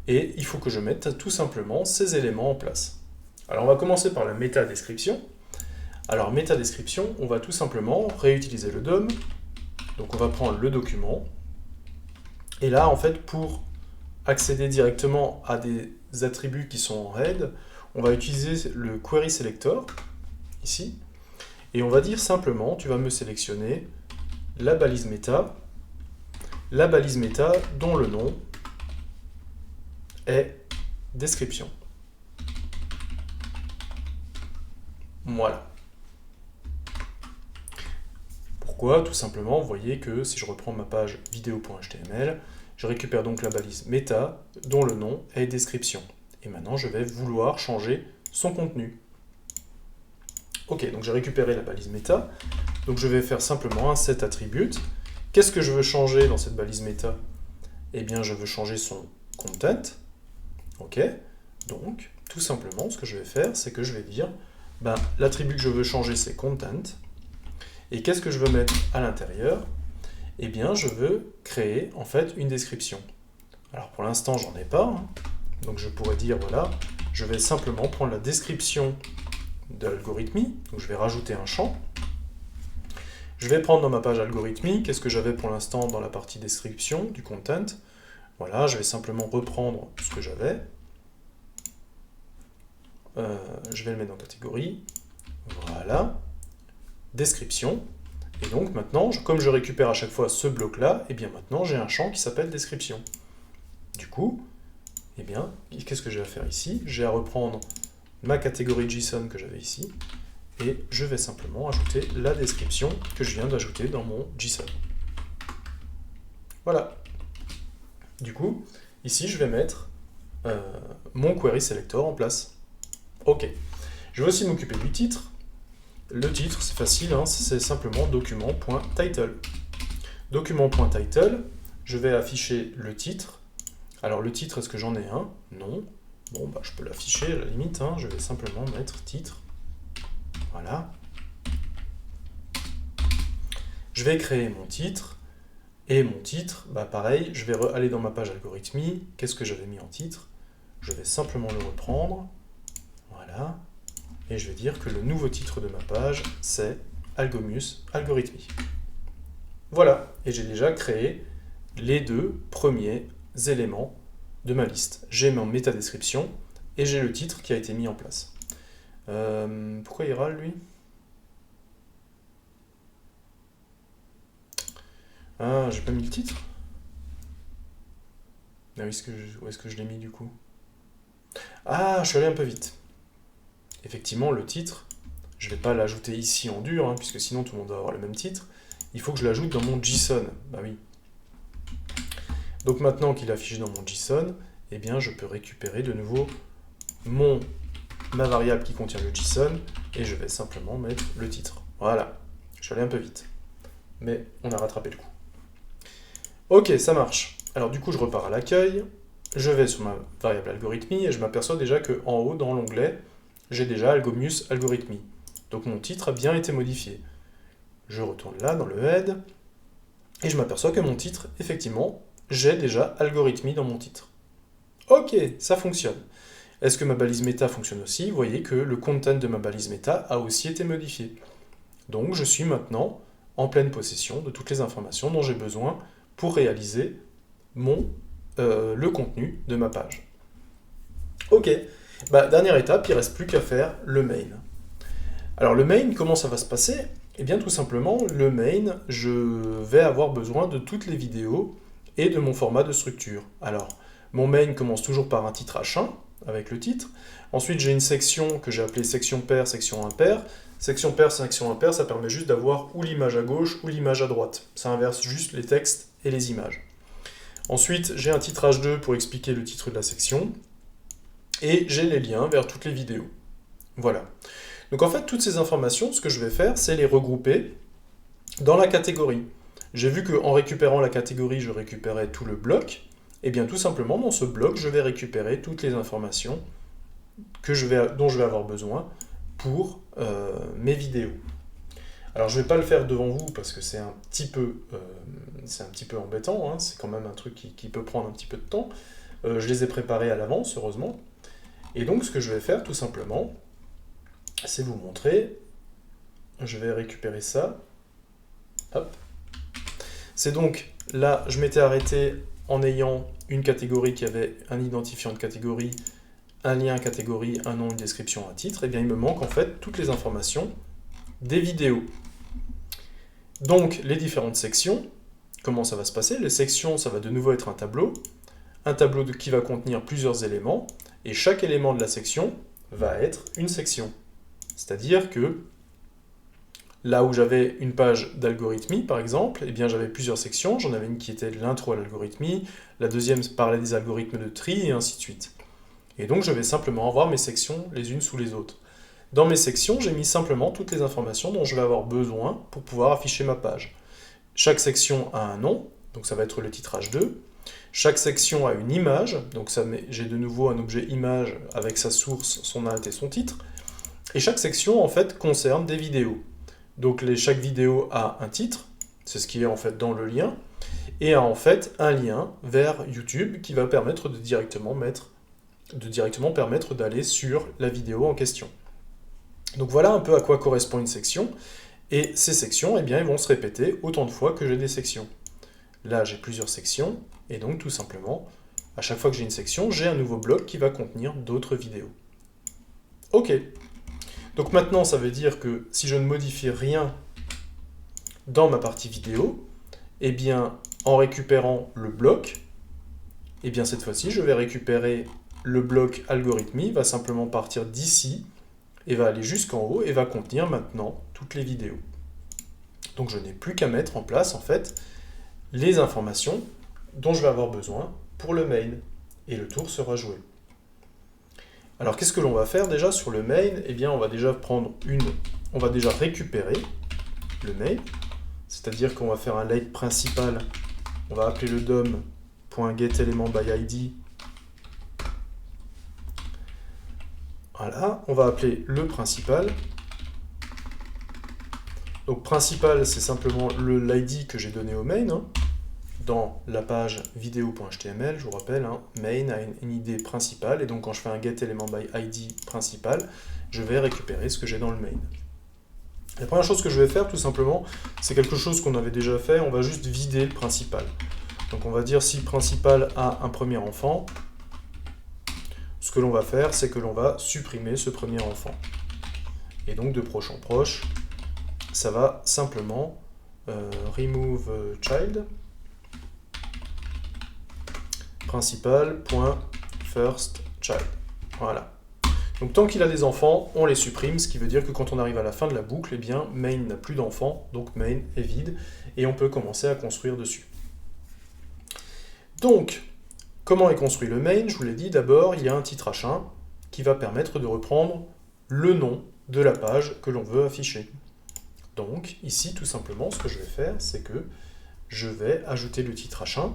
[SPEAKER 1] Et il faut que je mette tout simplement ces éléments en place. Alors on va commencer par la méta-description. Alors, métadescription, on va tout simplement réutiliser le DOM. Donc, on va prendre le document. Et là, en fait, pour accéder directement à des attributs qui sont en head, on va utiliser le query selector, ici. Et on va dire simplement, tu vas me sélectionner la balise méta dont le nom est description. Voilà. Pourquoi? Tout simplement, vous voyez que si je reprends ma page vidéo.html, je récupère donc la balise méta dont le nom est description. Et maintenant, je vais vouloir changer son contenu. Ok, donc j'ai récupéré la balise méta. Donc je vais faire simplement un set attribute. Qu'est-ce que je veux changer dans cette balise méta? Eh bien, je veux changer son content. Ok, donc tout simplement, ce que je vais faire, c'est que je vais dire, ben, l'attribut que je veux changer, c'est content. Et qu'est-ce que je veux mettre à l'intérieur? Eh bien, je veux créer en fait une description. Alors pour l'instant, j'en ai pas. Hein. Donc je pourrais dire, voilà, je vais simplement prendre la description de l'algorithmie. Donc je vais rajouter un champ. Je vais prendre dans ma page algorithmie, qu'est-ce que j'avais pour l'instant dans la partie description du content. Voilà, je vais simplement reprendre ce que j'avais. Je vais le mettre dans catégorie. Voilà. Description. Et donc maintenant, comme je récupère à chaque fois ce bloc-là, et bien maintenant j'ai un champ qui s'appelle description. Du coup, eh bien, qu'est-ce que j'ai à faire ici? J'ai à reprendre ma catégorie JSON que j'avais ici, et je vais simplement ajouter la description que je viens d'ajouter dans mon JSON. Voilà. Du coup, ici je vais mettre mon query selector en place. Ok. Je vais aussi m'occuper du titre. Le titre, c'est facile, hein, c'est simplement document.title. Document.title, je vais afficher le titre. Alors le titre, est-ce que j'en ai un? Non. Bon, bah, je peux l'afficher à la limite, hein, je vais simplement mettre titre. Voilà. Je vais créer mon titre, Et mon titre, bah pareil, je vais aller dans ma page algorithmie. Qu'est-ce que j'avais mis en titre? Je vais simplement le reprendre. Voilà. Et je vais dire que le nouveau titre de ma page, c'est Algomus Algorithmie. Voilà. Et j'ai déjà créé les deux premiers éléments de ma liste. J'ai mon métadescription et j'ai le titre qui a été mis en place. Pourquoi il râle, lui? Ah, j'ai pas mis le titre? Ah oui, où est-ce que je l'ai mis du coup? Ah, je suis allé un peu vite. Effectivement, le titre, je vais pas l'ajouter ici en dur, hein, puisque sinon tout le monde va avoir le même titre. Il faut que je l'ajoute dans mon JSON. Bah oui. Donc maintenant qu'il est affiché dans mon JSON, eh bien je peux récupérer de nouveau ma variable qui contient le JSON, et je vais simplement mettre le titre. Voilà. Je suis allé un peu vite. Mais on a rattrapé le coup. Ok, ça marche. Alors du coup, je repars à l'accueil, je vais sur ma variable algorithmie, et je m'aperçois déjà qu'en haut, dans l'onglet, j'ai déjà Algomus Algorithmie. Donc mon titre a bien été modifié. Je retourne là, dans le head, et je m'aperçois que mon titre, effectivement, j'ai déjà Algorithmie dans mon titre. Ok, ça fonctionne. Est-ce que ma balise méta fonctionne aussi? Vous voyez que le content de ma balise méta a aussi été modifié. Donc je suis maintenant en pleine possession de toutes les informations dont j'ai besoin pour réaliser le contenu de ma page. Ok, dernière étape, il ne reste plus qu'à faire le main. Alors le main, comment ça va se passer? Eh bien tout simplement, le main, je vais avoir besoin de toutes les vidéos et de mon format de structure. Alors, mon main commence toujours par un titre H1, avec le titre. Ensuite, j'ai une section que j'ai appelée section pair, section impair. Section pair, section impair, ça permet juste d'avoir ou l'image à gauche ou l'image à droite. Ça inverse juste les textes et les images. Ensuite, j'ai un titre H2 pour expliquer le titre de la section. Et j'ai les liens vers toutes les vidéos. Voilà. Donc en fait, toutes ces informations, ce que je vais faire, c'est les regrouper dans la catégorie. J'ai vu qu'en récupérant la catégorie, je récupérais tout le bloc. Et bien tout simplement, dans ce bloc, je vais récupérer toutes les informations dont je vais avoir besoin pour mes vidéos. Alors je ne vais pas le faire devant vous parce que c'est un petit peu embêtant, hein. C'est quand même un truc qui peut prendre un petit peu de temps. Je les ai préparés à l'avance, heureusement. Et donc ce que je vais faire tout simplement, c'est vous montrer. Je vais récupérer ça. Hop. C'est donc, là, je m'étais arrêté en ayant une catégorie qui avait un identifiant de catégorie, un lien catégorie, un nom, une description, un titre. Et bien il me manque en fait toutes les informations des vidéos. Donc les différentes sections, comment ça va se passer? Les sections, ça va de nouveau être un tableau qui va contenir plusieurs éléments, et chaque élément de la section va être une section. C'est-à-dire que là où j'avais une page d'algorithmie, par exemple, eh bien j'avais plusieurs sections. J'en avais une qui était l'intro à l'algorithmie, la deuxième parlait des algorithmes de tri, et ainsi de suite. Et donc je vais simplement avoir mes sections les unes sous les autres. Dans mes sections, j'ai mis simplement toutes les informations dont je vais avoir besoin pour pouvoir afficher ma page. Chaque section a un nom, donc ça va être le titre H2. Chaque section a une image, donc j'ai de nouveau un objet image avec sa source, son alt et son titre. Et chaque section, en fait, concerne des vidéos. Donc chaque vidéo a un titre, c'est ce qui est en fait dans le lien, et a en fait un lien vers YouTube qui va permettre de directement permettre d'aller sur la vidéo en question. Donc voilà un peu à quoi correspond une section, et ces sections, eh bien, elles vont se répéter autant de fois que j'ai des sections. Là, j'ai plusieurs sections, et donc tout simplement, à chaque fois que j'ai une section, j'ai un nouveau bloc qui va contenir d'autres vidéos. Ok. Donc maintenant, ça veut dire que si je ne modifie rien dans ma partie vidéo, eh bien, en récupérant le bloc, eh bien cette fois-ci, je vais récupérer le bloc algorithmie, va simplement partir d'ici, et va aller jusqu'en haut, et va contenir maintenant toutes les vidéos. Donc je n'ai plus qu'à mettre en place, en fait, les informations dont je vais avoir besoin pour le main, et le tour sera joué. Alors qu'est-ce que l'on va faire déjà sur le main? Eh bien on va déjà récupérer le main, c'est-à-dire qu'on va faire un late principal, on va appeler le dom.getElementById. Voilà, on va appeler le principal. Donc principal, c'est simplement l'ID que j'ai donné au main, hein. dans la page vidéo.html, je vous rappelle, hein, main a une ID principale, et donc quand je fais un getElementById principal, je vais récupérer ce que j'ai dans le main. La première chose que je vais faire, tout simplement, c'est quelque chose qu'on avait déjà fait, on va juste vider le principal. Donc on va dire si principal a un premier enfant, ce que l'on va faire, c'est que l'on va supprimer ce premier enfant. Et donc de proche en proche, ça va simplement remove child principal.firstChild. Voilà. Donc tant qu'il a des enfants, on les supprime, ce qui veut dire que quand on arrive à la fin de la boucle, eh bien main n'a plus d'enfants, donc main est vide, et on peut commencer à construire dessus. Donc, comment est construit le main? Je vous l'ai dit, d'abord, il y a un titre H1 qui va permettre de reprendre le nom de la page que l'on veut afficher. Donc, ici, tout simplement, ce que je vais faire, c'est que je vais ajouter le titre H1.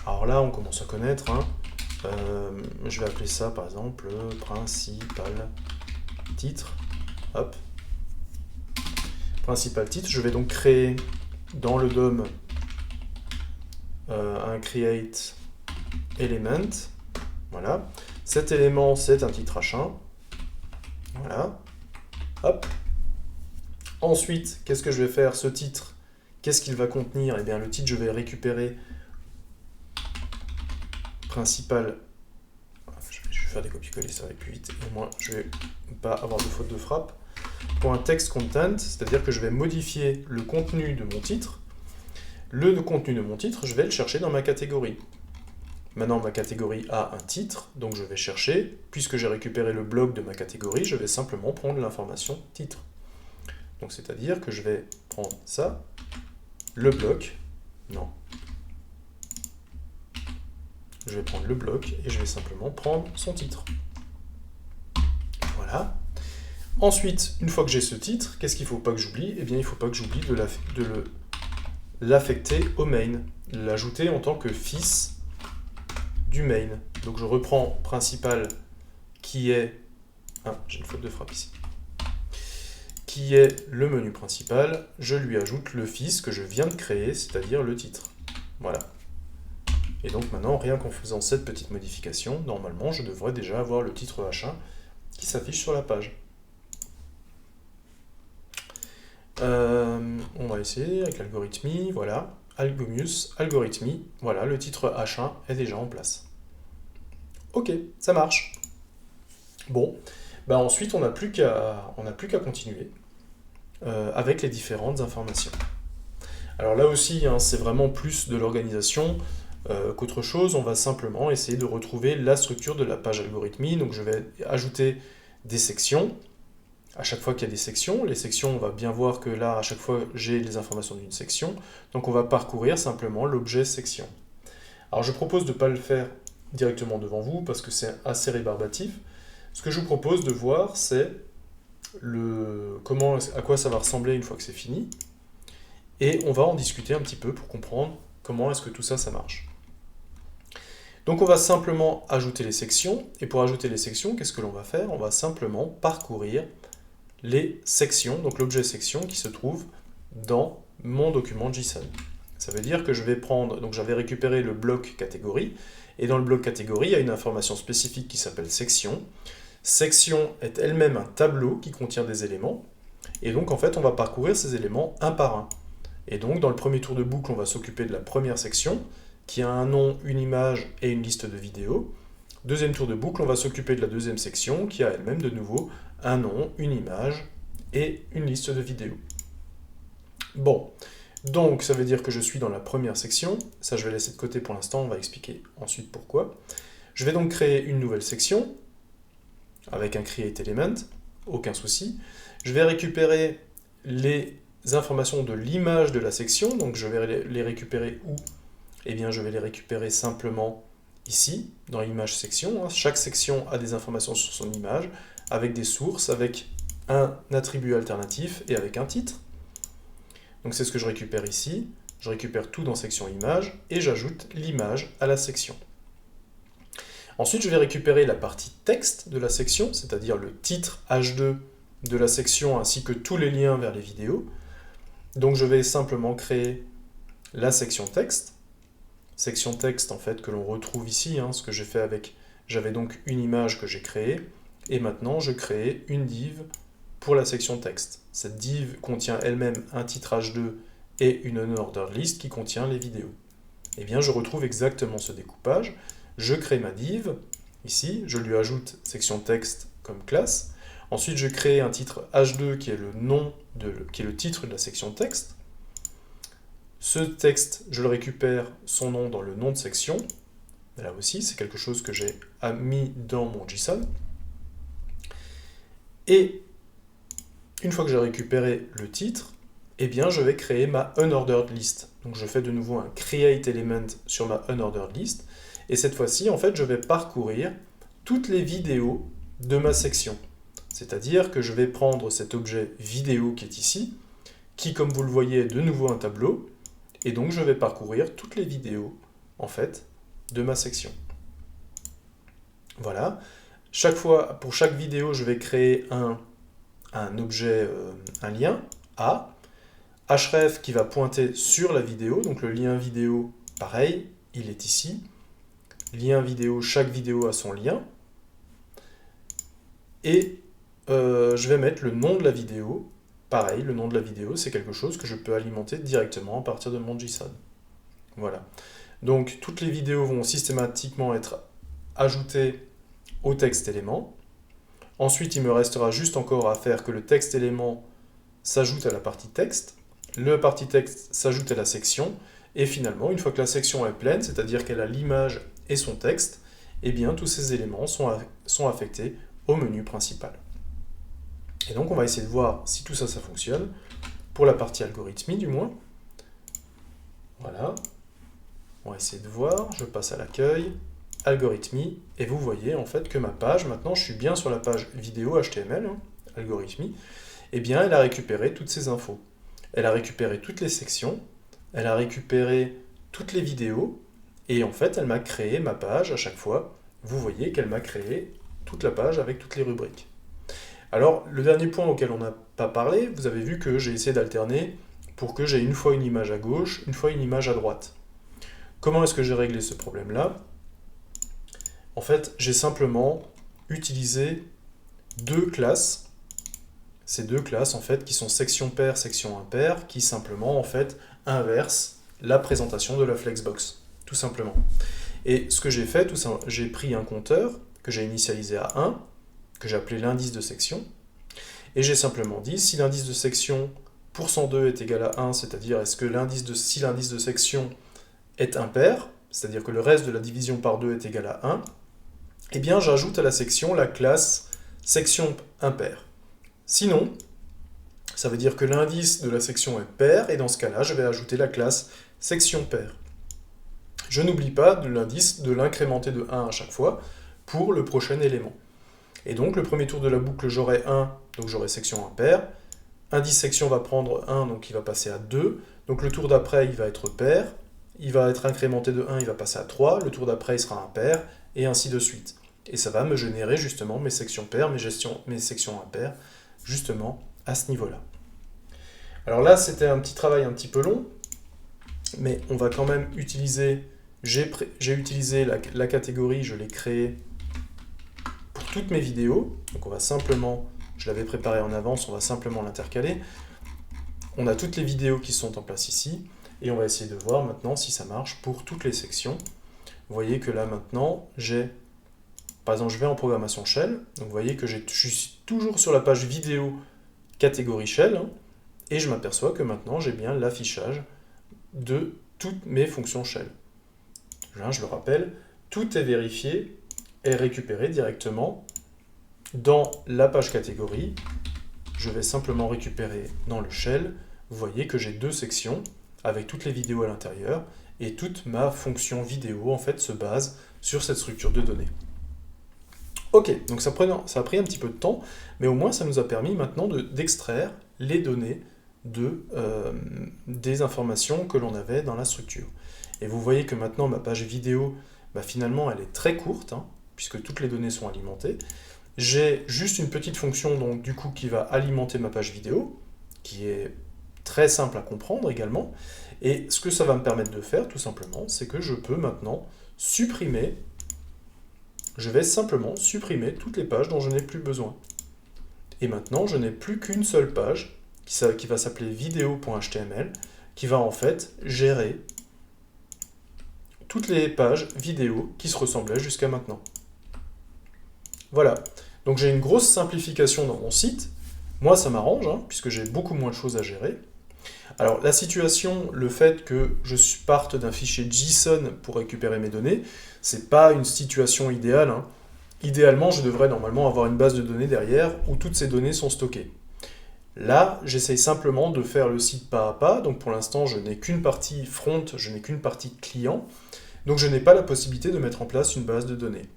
[SPEAKER 1] Alors là, on commence à connaître, hein. Je vais appeler ça, par exemple, principal titre. Hop. Principal titre. Je vais donc créer dans le DOM un create element. Voilà. Cet élément, c'est un titre H1. Voilà. Hop. Ensuite, qu'est-ce que je vais faire? Ce titre, qu'est-ce qu'il va contenir? Eh bien, le titre, je vais récupérer principal. Je vais faire des copier-coller, ça va aller plus vite. Au moins, je ne vais pas avoir de faute de frappe. Pour un text content, c'est-à-dire que je vais modifier le contenu de mon titre. Le contenu de mon titre, je vais le chercher dans ma catégorie. Maintenant, ma catégorie a un titre, donc je vais chercher. Puisque j'ai récupéré le bloc de ma catégorie, je vais simplement prendre l'information titre. Donc c'est-à-dire que je vais prendre ça, le bloc, non. Je vais prendre le bloc et je vais simplement prendre son titre. Voilà. Ensuite, une fois que j'ai ce titre, qu'est-ce qu'il ne faut pas que j'oublie? Eh bien, il ne faut pas que j'oublie de l'affecter au main, l'ajouter en tant que fils du main. Donc je reprends principal qui est... Ah, j'ai une faute de frappe ici. Qui est le menu principal, je lui ajoute le fils que je viens de créer, c'est-à-dire le titre. Voilà. Et donc maintenant, rien qu'en faisant cette petite modification, normalement, je devrais déjà avoir le titre H1 qui s'affiche sur la page. On va essayer avec l'algorithmie, voilà. Algomius, algorithmie, voilà, le titre H1 est déjà en place. Ok, ça marche. Bon, bah ensuite, on n'a plus qu'à continuer avec les différentes informations. Alors là aussi, hein, c'est vraiment plus de l'organisation qu'autre chose. On va simplement essayer de retrouver la structure de la page algorithmie. Donc je vais ajouter des sections. À chaque fois qu'il y a des sections, les sections, on va bien voir que là, à chaque fois, j'ai les informations d'une section. Donc on va parcourir simplement l'objet section. Alors je propose de ne pas le faire directement devant vous parce que c'est assez rébarbatif. Ce que je vous propose de voir, c'est à quoi ça va ressembler une fois que c'est fini. Et on va en discuter un petit peu pour comprendre comment est-ce que tout ça, ça marche. Donc on va simplement ajouter les sections. Et pour ajouter les sections, qu'est-ce que l'on va faire? On va simplement parcourir les sections, donc l'objet section qui se trouve dans mon document JSON. Ça veut dire que je vais prendre, donc j'avais récupéré le bloc catégorie, et dans le bloc catégorie, il y a une information spécifique qui s'appelle section. Section est elle-même un tableau qui contient des éléments, et donc en fait on va parcourir ces éléments un par un. Et donc dans le premier tour de boucle, on va s'occuper de la première section, qui a un nom, une image et une liste de vidéos. Deuxième tour de boucle, on va s'occuper de la deuxième section, qui a elle-même de nouveau un nom, une image et une liste de vidéos. Bon, donc ça veut dire que je suis dans la première section. Ça, je vais laisser de côté pour l'instant, on va expliquer ensuite pourquoi. Je vais donc créer une nouvelle section avec un create element, aucun souci. Je vais récupérer les informations de l'image de la section, donc je vais les récupérer où? Eh bien, je vais les récupérer simplement ici, dans l'image section. Chaque section a des informations sur son image, avec des sources, avec un attribut alternatif et avec un titre. Donc c'est ce que je récupère ici. Je récupère tout dans section image et j'ajoute l'image à la section. Ensuite, je vais récupérer la partie texte de la section, c'est-à-dire le titre H2 de la section ainsi que tous les liens vers les vidéos. Donc je vais simplement créer la section texte. Section texte, en fait, que l'on retrouve ici, ce que j'ai fait avec... J'avais donc une image que j'ai créée, et maintenant je crée une div pour la section texte. Cette div contient elle-même un titre H2 et une unordered list qui contient les vidéos. Eh bien, je retrouve exactement ce découpage. Je crée ma div, ici, je lui ajoute section texte comme classe. Ensuite, je crée un titre H2 qui est qui est le titre de la section texte. Ce texte, je le récupère son nom dans le nom de section. Là aussi, c'est quelque chose que j'ai mis dans mon JSON. Et une fois que j'ai récupéré le titre, eh bien, je vais créer ma unordered list. Donc, je fais de nouveau un create element sur ma unordered list. Et cette fois-ci, en fait, je vais parcourir toutes les vidéos de ma section. C'est-à-dire que je vais prendre cet objet vidéo qui est ici, qui, comme vous le voyez, est de nouveau un tableau. Et donc, je vais parcourir toutes les vidéos, en fait, de ma section. Voilà. Pour chaque vidéo, je vais créer un objet, un lien, A, href qui va pointer sur la vidéo, donc le lien vidéo, pareil, il est ici. Lien vidéo, chaque vidéo a son lien. Et je vais mettre le nom de la vidéo. Pareil, le nom de la vidéo, c'est quelque chose que je peux alimenter directement à partir de mon JSON. Voilà. Donc, toutes les vidéos vont systématiquement être ajoutées au texte élément. Ensuite, il me restera juste encore à faire que le texte élément s'ajoute à la partie texte. Le partie texte s'ajoute à la section. Et finalement, une fois que la section est pleine, c'est-à-dire qu'elle a l'image et son texte, eh bien, tous ces éléments sont affectés au menu principal. Et donc, on va essayer de voir si tout ça, ça fonctionne, pour la partie algorithmie du moins. Voilà. On va essayer de voir, je passe à l'accueil, algorithmie, et vous voyez en fait que ma page, maintenant je suis bien sur la page vidéo HTML, algorithmie, eh bien elle a récupéré toutes ces infos. Elle a récupéré toutes les sections, elle a récupéré toutes les vidéos, et en fait elle m'a créé ma page à chaque fois. Vous voyez qu'elle m'a créé toute la page avec toutes les rubriques. Alors le dernier point auquel on n'a pas parlé, vous avez vu que j'ai essayé d'alterner pour que j'ai une fois une image à gauche, une fois une image à droite. Comment est-ce que j'ai réglé ce problème-là? En fait, j'ai simplement utilisé deux classes. Ces deux classes, en fait, qui sont section pair, section impair, qui simplement, en fait, inversent la présentation de la flexbox, tout simplement. Et ce que j'ai fait, j'ai pris un compteur que j'ai initialisé à 1, que j'ai appelé l'indice de section, et j'ai simplement dit, si l'indice de section %2 est égal à 1, c'est-à-dire si l'indice de section est impair, c'est-à-dire que le reste de la division par 2 est égal à 1, eh bien j'ajoute à la section la classe section impair. Sinon, ça veut dire que l'indice de la section est pair, et dans ce cas-là, je vais ajouter la classe section pair. Je n'oublie pas de l'indice de l'incrémenter de 1 à chaque fois pour le prochain élément. Et donc le premier tour de la boucle, j'aurai 1, donc j'aurai section impair. Indice section va prendre 1, donc il va passer à 2. Donc le tour d'après, il va être pair. Il va être incrémenté de 1, il va passer à 3, le tour d'après il sera impair, et ainsi de suite. Et ça va me générer justement mes sections paires, mes sections impaires, justement à ce niveau-là. Alors là, c'était un petit travail un petit peu long, mais on va quand même utiliser, j'ai utilisé la catégorie, je l'ai créée pour toutes mes vidéos, donc on va simplement, je l'avais préparé en avance, on va simplement l'intercaler. On a toutes les vidéos qui sont en place ici, et on va essayer de voir maintenant si ça marche pour toutes les sections. Vous voyez que là maintenant, par exemple, je vais en programmation Shell, donc vous voyez que je suis toujours sur la page vidéo catégorie Shell, et je m'aperçois que maintenant j'ai bien l'affichage de toutes mes fonctions Shell. Là, je le rappelle, tout est vérifié et récupéré directement dans la page catégorie. Je vais simplement récupérer dans le Shell, vous voyez que j'ai deux sections, avec toutes les vidéos à l'intérieur, et toute ma fonction vidéo en fait se base sur cette structure de données. Ok, donc ça a pris un petit peu de temps, mais au moins ça nous a permis maintenant d'extraire les données des informations que l'on avait dans la structure. Et vous voyez que maintenant ma page vidéo, finalement elle est très courte, puisque toutes les données sont alimentées. J'ai juste une petite fonction donc, du coup, qui va alimenter ma page vidéo, qui est très simple à comprendre également. Et ce que ça va me permettre de faire, tout simplement, c'est que je peux maintenant supprimer, je vais simplement supprimer toutes les pages dont je n'ai plus besoin. Et maintenant, je n'ai plus qu'une seule page qui va s'appeler vidéo.html, qui va en fait gérer toutes les pages vidéo qui se ressemblaient jusqu'à maintenant. Voilà, donc j'ai une grosse simplification dans mon site. Moi, ça m'arrange, hein, puisque j'ai beaucoup moins de choses à gérer. Alors, la situation, le fait que je parte d'un fichier JSON pour récupérer mes données, c'est pas une situation idéale, hein. Idéalement, je devrais normalement avoir une base de données derrière où toutes ces données sont stockées. Là, j'essaye simplement de faire le site pas à pas, donc pour l'instant, je n'ai qu'une partie front, je n'ai qu'une partie client, donc je n'ai pas la possibilité de mettre en place une base de données.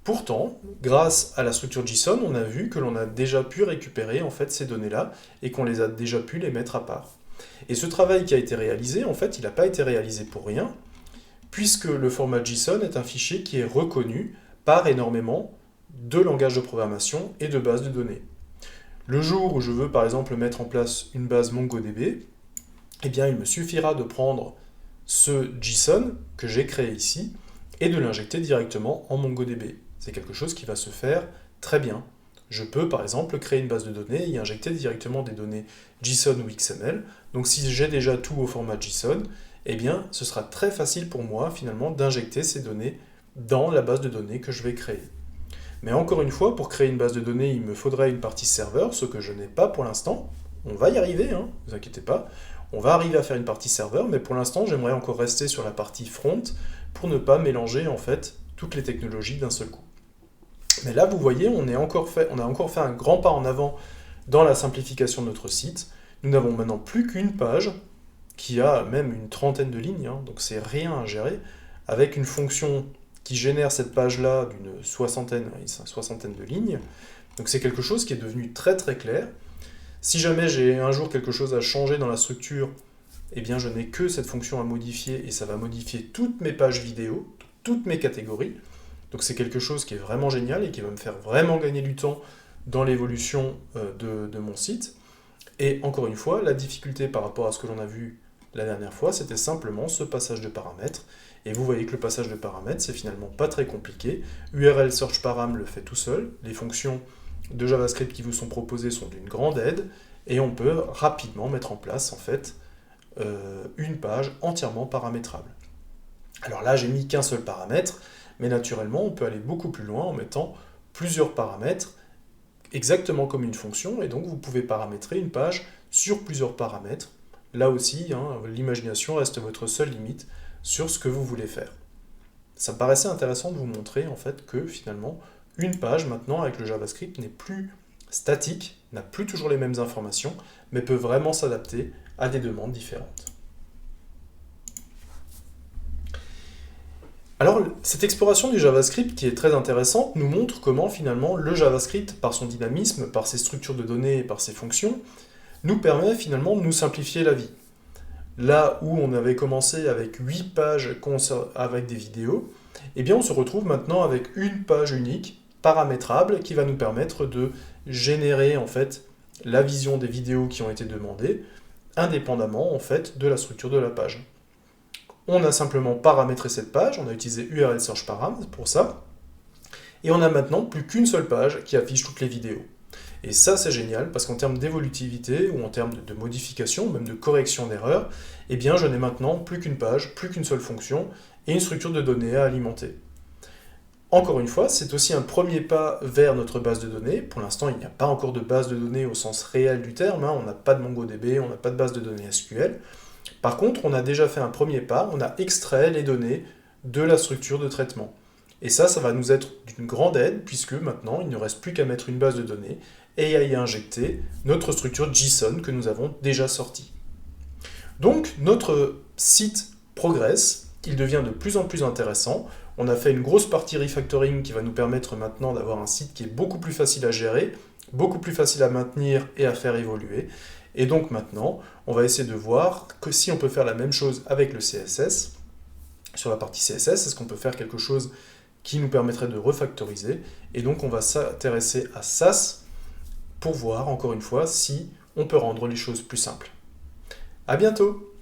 [SPEAKER 1] Pourtant, grâce à la structure JSON, on a vu que l'on a déjà pu récupérer en fait ces données-là et qu'on les a déjà pu les mettre à part. Et ce travail qui a été réalisé, en fait, il n'a pas été réalisé pour rien, puisque le format JSON est un fichier qui est reconnu par énormément de langages de programmation et de bases de données. Le jour où je veux par exemple mettre en place une base MongoDB, eh bien il me suffira de prendre ce JSON que j'ai créé ici et de l'injecter directement en MongoDB. C'est quelque chose qui va se faire très bien. Je peux par exemple créer une base de données et y injecter directement des données JSON ou XML. Donc si j'ai déjà tout au format JSON, eh bien ce sera très facile pour moi finalement d'injecter ces données dans la base de données que je vais créer. Mais encore une fois, pour créer une base de données, il me faudrait une partie serveur, ce que je n'ai pas pour l'instant. On va y arriver, hein, ne vous inquiétez pas. On va arriver à faire une partie serveur, mais pour l'instant, j'aimerais encore rester sur la partie front pour ne pas mélanger en fait toutes les technologies d'un seul coup. Mais là, vous voyez, on a encore fait un grand pas en avant dans la simplification de notre site. Nous n'avons maintenant plus qu'une page qui a même une trentaine de lignes, hein, donc c'est rien à gérer, avec une fonction qui génère cette page-là d'une soixantaine de lignes. Donc c'est quelque chose qui est devenu très très clair. Si jamais j'ai un jour quelque chose à changer dans la structure, eh bien je n'ai que cette fonction à modifier et ça va modifier toutes mes pages vidéo, toutes mes catégories. Donc c'est quelque chose qui est vraiment génial et qui va me faire vraiment gagner du temps dans l'évolution de mon site. Et encore une fois, la difficulté par rapport à ce que l'on a vu la dernière fois, c'était simplement ce passage de paramètres. Et vous voyez que le passage de paramètres, c'est finalement pas très compliqué. URL Search Param le fait tout seul. Les fonctions de JavaScript qui vous sont proposées sont d'une grande aide. Et on peut rapidement mettre en place, en fait, une page entièrement paramétrable. Alors là, j'ai mis qu'un seul paramètre, mais naturellement, on peut aller beaucoup plus loin en mettant plusieurs paramètres, exactement comme une fonction, et donc vous pouvez paramétrer une page sur plusieurs paramètres. Là aussi, hein, l'imagination reste votre seule limite sur ce que vous voulez faire. Ça me paraissait intéressant de vous montrer en fait que finalement, une page maintenant avec le JavaScript n'est plus statique, n'a plus toujours les mêmes informations, mais peut vraiment s'adapter à des demandes différentes. Alors, cette exploration du JavaScript qui est très intéressante nous montre comment finalement le JavaScript, par son dynamisme, par ses structures de données et par ses fonctions, nous permet finalement de nous simplifier la vie. Là où on avait commencé avec 8 pages avec des vidéos, eh bien on se retrouve maintenant avec une page unique, paramétrable, qui va nous permettre de générer en fait la vision des vidéos qui ont été demandées, indépendamment en fait de la structure de la page. On a simplement paramétré cette page, on a utilisé URL Search Param pour ça, et on a maintenant plus qu'une seule page qui affiche toutes les vidéos. Et ça, c'est génial, parce qu'en termes d'évolutivité, ou en termes de modification, même de correction d'erreurs, eh bien, je n'ai maintenant plus qu'une page, plus qu'une seule fonction, et une structure de données à alimenter. Encore une fois, c'est aussi un premier pas vers notre base de données. Pour l'instant, il n'y a pas encore de base de données au sens réel du terme, hein. On n'a pas de MongoDB, on n'a pas de base de données SQL. Par contre, on a déjà fait un premier pas, on a extrait les données de la structure de traitement. Et ça va nous être d'une grande aide, puisque maintenant, il ne reste plus qu'à mettre une base de données et à y injecter notre structure JSON que nous avons déjà sortie. Donc, notre site progresse, il devient de plus en plus intéressant. On a fait une grosse partie refactoring qui va nous permettre maintenant d'avoir un site qui est beaucoup plus facile à gérer, beaucoup plus facile à maintenir et à faire évoluer. Et donc maintenant, on va essayer de voir que si on peut faire la même chose avec le CSS, sur la partie CSS, est-ce qu'on peut faire quelque chose qui nous permettrait de refactoriser? Et donc on va s'intéresser à SAS pour voir, encore une fois, si on peut rendre les choses plus simples. À bientôt!